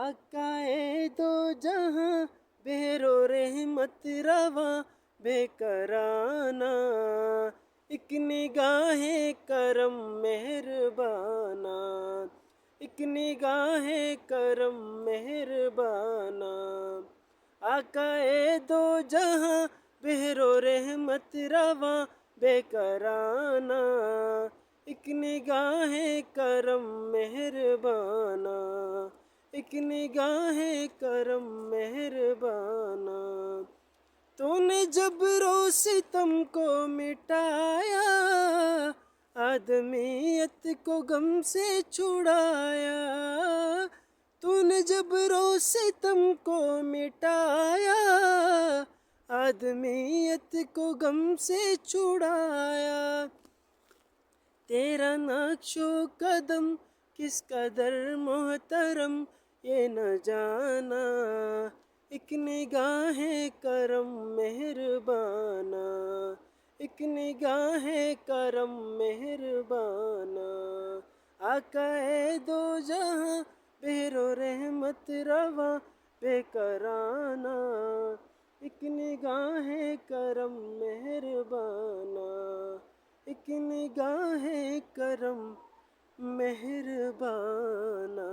آقائے دو جہاں بہرو رحمت رواں بے کرانہ، ایک نگاہ کرم مہربانہ، ایک نگاہ کرم مہربانہ۔ آقائے دو جہاں بہرو رحمت رواں بے کرانہ، ایک نگاہ کرم مہربانہ، ایک نگاہ کرم مہربانہ۔ تو نے جبر و ستم کو مٹایا، آدمیت کو غم سے چھڑایا۔ تو نے جبر و ستم کو مٹایا، آدمیت کو غم سے چھڑایا۔ تیرا نقش و قدم کس قدر محترم یہ نہ جانا، ایک نگاہ کرم مہربانہ، ایک نگاہ کرم مہربانہ۔ آقائے دو جہاں بہرو رحمت رواں بے کرانہ، ایک نگاہ کرم مہربانہ، ایک نگاہ کرم مہربانہ۔